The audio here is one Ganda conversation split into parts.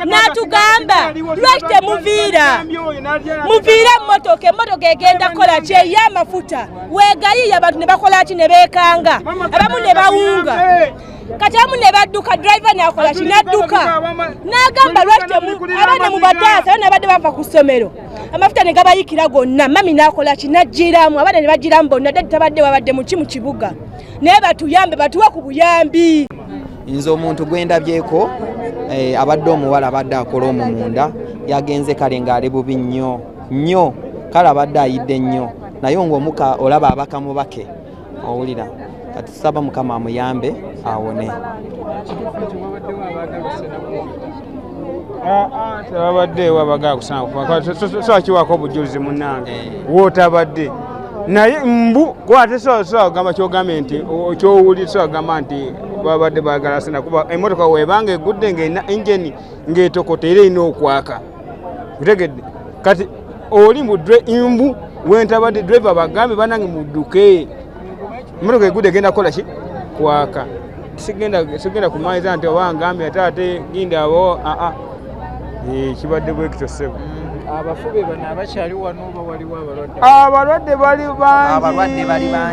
Natugamba lwaki muviira emmotoka egenda kola kye y'amafuta weegayiya abantu ne bakola ki ne beekanga abamu ne bawunga kati abamu ne badduka driver n'akola ki n'adduka n'agamba lwaki abaana mu bataasa abaana badde bava ku ssomero amafuta ne gabayikira gonna mami n'akola ki n'aggiramu abaana ne baggiramu bonna dadi tabadde wabadde mu kibuga naye batuyambe batuwe ku buyambi. Nze omuntu gwendabyeko abadde omuwala abadde akola omumunda yagenze kale ng'ali bubi nnyo kale abadde ayidde nnyo naye ng'omuka olaba abakamu bake owulira kati tusaba mukama amuyambe awone. Babaddewo abagaa kusanga so kiwako obujulizi munnange wootabadde naye mbu kwate so gamba kyogambye nti kyowulira so gamba nti babadde baagala sina kuba emmotoka weebanga egudde ng'erina engine ng'etokote era erina okwaka utegedde kati oli mbu wentabadde driver bagambye banange mudduke emmotoka egudde egenda kukola ki kwaka sigenda kumanyiza nti oba ngambye ate ginda abo kibadde bwekito ssebo. Abafube bano abakyali wano oba waliwo abalwadde bali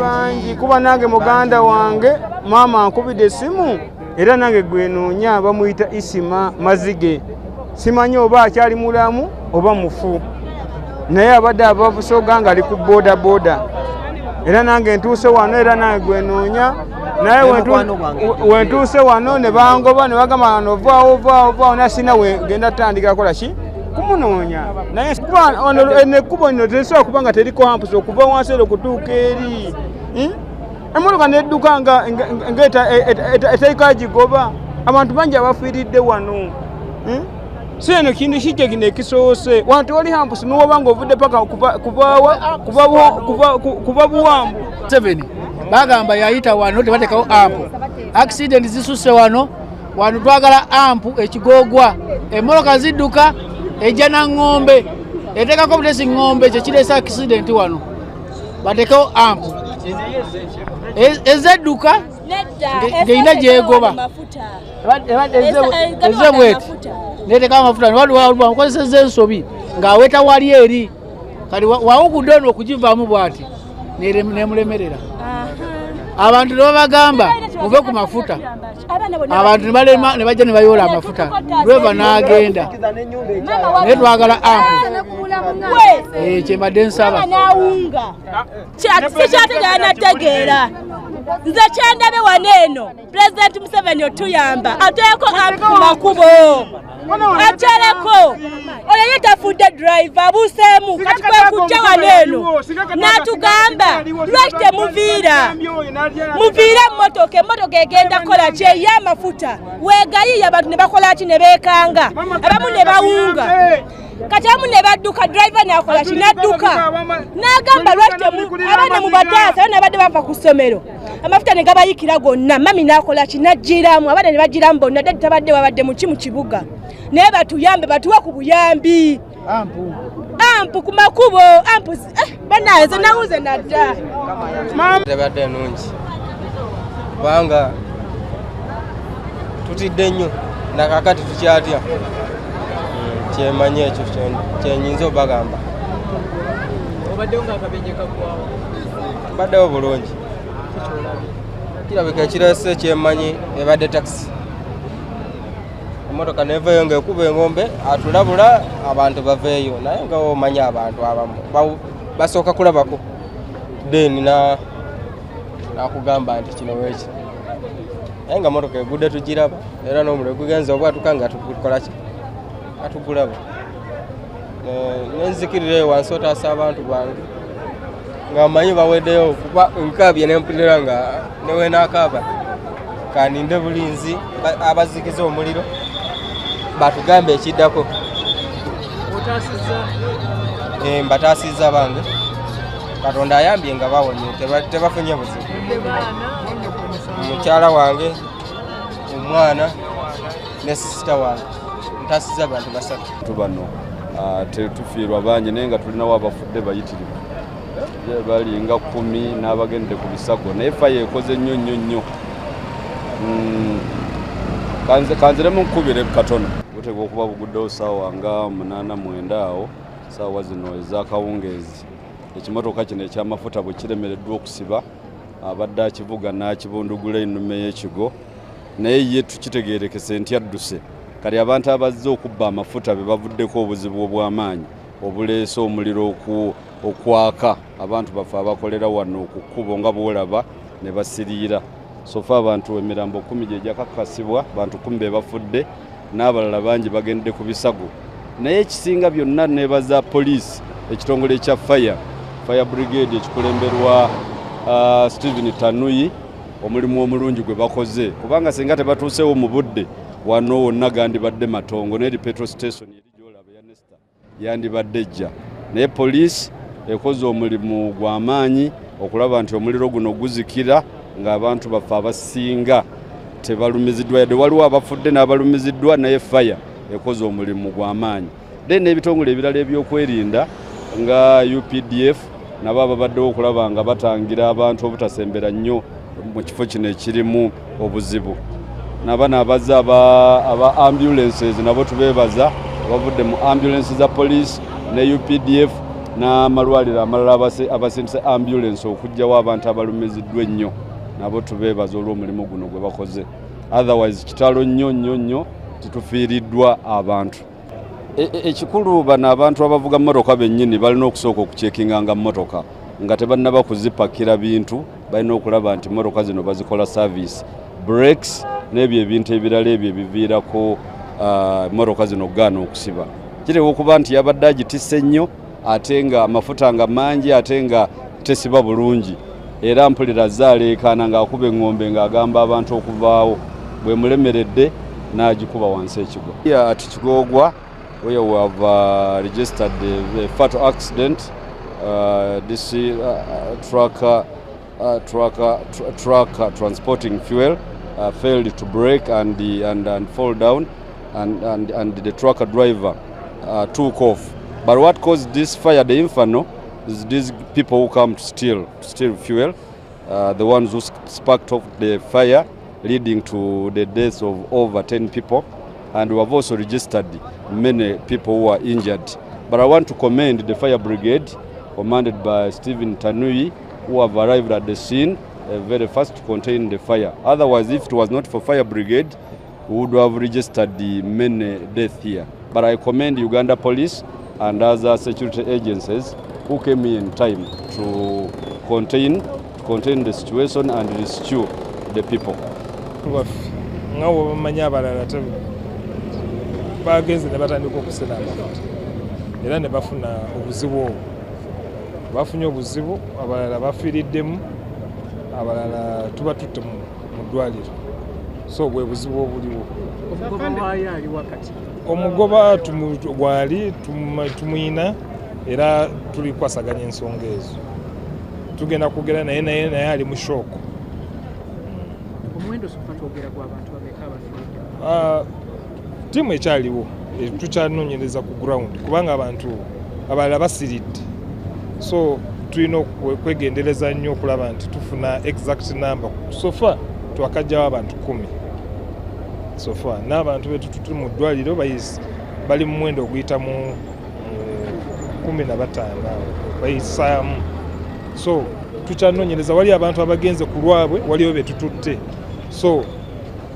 bangi kuba nange muganda wange maama ankubidde essimu era nange gwenoonya bamuyita Isima Mazige simanyi oba akyali mulamu oba mufu naye abadde ababusoga nga ali ku boda era nange ntuuse wano era nange gwenoonya naye wentuuse wano ne bangoba ne bagamba novaawo nasina wegenda tutandika kola ki kumunoonya naye nekkubo nno tesobola kuba nga teriko hampusi okuva wansi ero okutuuka eri emmotoka nedduka eteriko agigoba abantu bangi abafiiridde wano si eno kintu kijja kino ekisoose wano tewali hampusi nowoba nga ovudde paka kuba buwambu 7 bagamba yayita wano tebatekawo ampu accident zisusse wano twagala ampu ekigogwa emmotoka zidduka ejja na ng'ombe etekako butesi ng'ombe kyekiresa accident wano batekewo ampu ezedduka ng'erina gyegoba ezebweti neteka amafuta wamukozeseza ensobi ng'aweta wali eri kati wawugudde ono okugivaamu bw'ati nemulemerera abantu nebabagamba muve ku mafuta abantu ne bajja ne bayoola amafuta lweva n'agenda naye twagala ampu kyembadde nsaba sikyategera nategeera nze kyendabe wano eno Pulezidenti Museveni otuyamba ateeko ampu ku makubo akyaleko oyo ye tafudde driver abuuseemu kati kwe kujja wano eno n'atugamba lwaki temuviira emmotoka egenda kola kye y'amafuta weegayiya abantu ne bakola ki ne beekanga abamu ne bawunga kati abamu ne badduka driver n'akola ki n'adduka n'agamba lwaki abaana mu bataasa abaana badde bava ku ssomero amafuta ne gabayikira gonna mami n'akola ki n'aggiramu abaana ne baggiramu bonna dadi tabadde wabadde mu kibuga naye batuyambe batuwe ku buyambi ampu ku makubo ampu banaze nawuze nadda tebadde nungi kubanga tutidde nnyo nakakati tukyatya kyemanyi ekyo kyenyinza obagamba obaddewo ng'akabenje kaggwawo baddewo bulungi kirabika ekirese kyemanyi ebadde taxi emmotoka neveeyo ng'ekuba engombe atulabula abantu baveeyo naye nga omanyi abantu abamu basooka kulabako deni nakugamba nti kino weeki naye nga motoka egudde tugiraba era n'omuliro gugenze obwatuka nga tukola ki atugulaba nenzikirire wansi otaasa abantu bange nga manyi baweddeyo kuba nkaabye nempulira nga newenaakaaba kaninde bulinzi abazikiza omuliro batugambe ekiddako mbataasizza bange Katonda ayambye nga bawonye tebafunye buzibu mukyala wange omwana ne sisita wange ntaasizza abantu basatu tubano tetufiirwa bangi naye nga tulinawo abafudde bayitirivu bali nga 10 n'abagende ku bisago naye fayo ekoze nnyo kanziremu nkubire katono buteekwa okuba buguddewo ssaawa nga 8-9 awo ssaawa zino ez'akawungeezi. Ekimotoka kino eky'amafuta bwe kiremereddwa okusiba abadde akivuga n'akibundugula ennume y'ekigo, naye ye tukitegeerekese nti adduse. Kati abantu abazze okubba amafuta be bavuddeko obuzibu obw'amaanyi obuleese omuliro okwaka abantu baffe abakolera wano ku kkubo nga bwolaba ne basiriira. Sofa abantu emirambo 10 gye gyakakasibwa, bantu 10 be bafudde n'abalala bangi bagende ku bisago. Naye ekisinga byonna nebaza poliisi, ekitongole ekya fire brigade ekikulemberwa Stephen Tanuyi, omulimu omulungi gwe bakoze, kubanga singa tebatuuseewo mu budde wano wonna gandibadde matongo, n'eri petrol station eri gyolaba ya Nesta yandibadde ejja. Naye poliisi ekoze omulimu gw'amaanyi okulaba nti omuliro guno guzikira ng'abantu baffe abasinga tebalumiziddwa, yadde waliwo abafudde n'abalumiziddwa, naye fire ekoze omulimu gw'amaanyi. Then ebitongole ebirala ebyokwerinda nga UPDF nabo ababaddewo okulaba nga batangira abantu obutasembera nnyo mu kifo kino ekirimu obuzibu. N'abana abazze aba ambulances nabo tubeebaza abavudde mu ambulance za police ne UPDF n'amalwaliro amalala abasindise ambulance okujjawo abantu abalumiziddwa ennyo, nabo tubeebaza olw'omulimu guno gwe bakoze. Otherwise kitalo nnyo titufiiriddwa abantu. Ekikulu bano abantu abavuga mmotoka bennyini balina okusooka okukyekinganga mmotoka nga tebannaba kuzipakira bintu, balina okulaba nti mmotoka zino bazikola service, brakes n'ebyo ebintu ebirala ebyo ebiviirako mmotoka zino gaana okusiba. Kiteekwa okuba nti yabadde agitisse nnyo ate nga amafuta nga mangi ate nga tesiba bulungi, era mpulira zaaleekaana ng'akuba eŋŋombe ng'agamba abantu okuvaawo, bwe mulemeredde n'agikuba wansi ekigo. Ati Kigoogwa where we have registered a fatal accident. This truck transporting fuel failed to brake and fall down, and the truck driver took off. But what caused this fire, the inferno, is these people who come to steal fuel, the ones who sparked off the fire, leading to the deaths of over 10 people. And we have also registered many people who are injured. But I want to commend the fire brigade, commanded by Stephen Tanuyi, who have arrived at the scene very fast to contain the fire. Otherwise, if it was not for fire brigade, we would have registered the many deaths here. But I commend Uganda Police and other security agencies who came in time to contain the situation and rescue the people. Bagenze ne batandika okusena amafuta era ne bafuna obuzibu obwo. Bafunye obuzibu, abalala bafiiriddemu, abalala tuba tutte mu ddwaliro. So bwe buzibu obuliwo. Omugoba waayo ali wakati. Omugoba gwali tumuyina era tuli kwasaganya ensonga ezo. Tugenda kugera naye ali mu shooko. Omuwendo sofa twogera gw'abantu abeka abafiiridde. Timu ekyaliwo tukyanoonyereza ku ground kubanga abantu abalala basiridde, so tulina okwegendereza nnyo okulaba nti tufuna exact number. Sofa twakajjawo abantu 10 sofa n'abantu betu tuli mu ddwaliro bali mu mwendo oguyita mu 15 bayisaamu, so tukyanoonyereza. Wali abantu abagenze ku lwabwe, waliwo betututte, so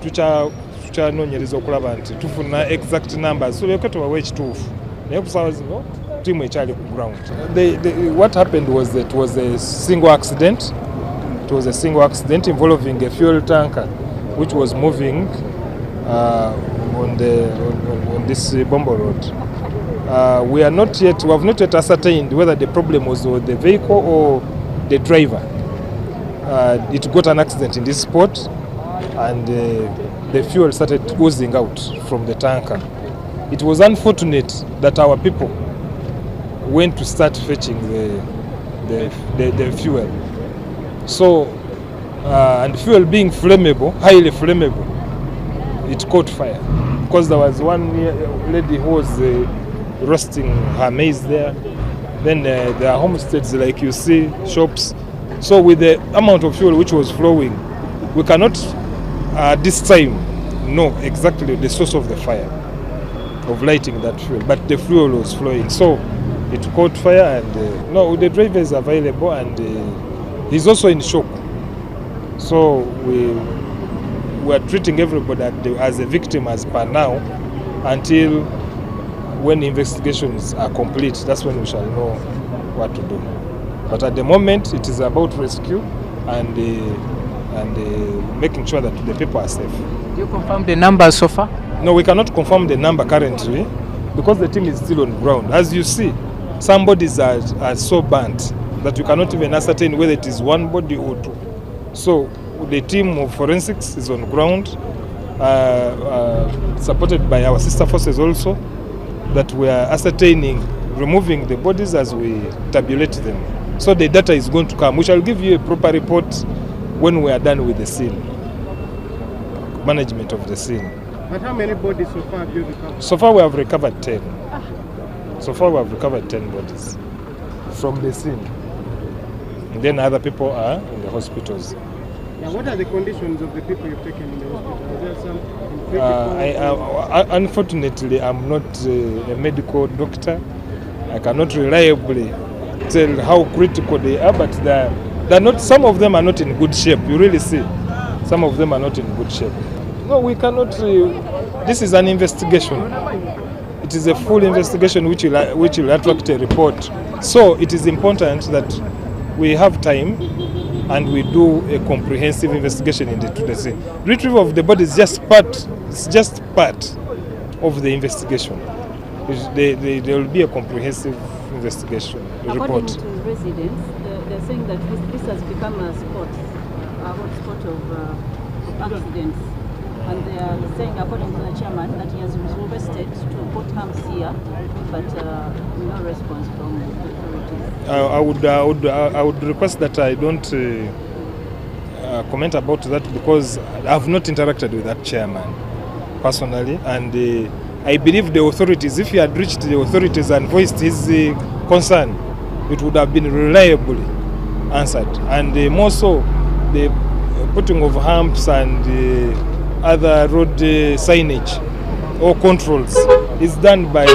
tukyanoonyereza okulaba nti tufuna exact numbers tuleke tubawe ekituufu, naye kusaawa zino tiimu ekyali ku ground. What happened was that it was a single accident. It was a single accident involving a fuel tanker which was moving on this Bombo Road. We have not yet ascertained whether the problem was with the vehicle or the driver. It got an accident in this spot, and the fuel started oozing out from the tanker. It was unfortunate that our people went to start fetching the fuel. So, and fuel being flammable, highly flammable, it caught fire. Because there was one lady who was roasting her maize there. Then there are homesteads, like you see, shops. So with the amount of fuel which was flowing, we cannot this time know exactly the source of the fire. of lighting that fuel, but the fuel was flowing. So it caught fire, and no, the driver is available, and he's also in shock. So we are treating everybody as a victim as per now, until when investigations are complete. That's when we shall know what to do. But at the moment, it is about rescue and making sure that the people are safe. Do you confirm the numbers so far? No, we cannot confirm the number currently because the team is still on ground. As you see, some bodies are so burnt that you cannot even ascertain whether it is one body or two. So the team of forensics is on ground, supported by our sister forces also, that we are ascertaining, removing the bodies as we tabulate them. So the data is going to come. We shall give you a proper report when we are done with the scene, management of the scene. But how many bodies so far have you recovered? So far we have recovered 10. So far we have recovered 10 bodies from the scene. And then other people are in the hospitals. Now, what are the conditions of the people you've taken in the hospital? Are there some unfortunately, I'm not a medical doctor. I cannot reliably tell how critical they are, but they're not. Some of them are not in good shape. You really see, some of them are not in good shape. No, we cannot. This is an investigation. It is a full investigation which will attract a report. So it is important that we have time and we do a comprehensive investigation into the scene. Retrieval of the body is just part. It's just part of the investigation. There will be a comprehensive investigation report. According to residents, they're saying that this has become a hot spot of accidents. And they are saying, according to the chairman, that he has requested to put camps here, but no response from the authorities. I would request that I don't comment about that, because I have not interacted with that chairman personally, and I believe the authorities, if he had reached the authorities and voiced his concern, it would have been reliably answered. And more so, the putting of humps and other road signage or controls is done by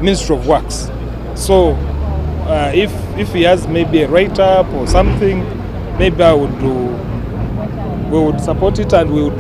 Ministry of Works. So if he has maybe a write-up or something, maybe we would support it, and we would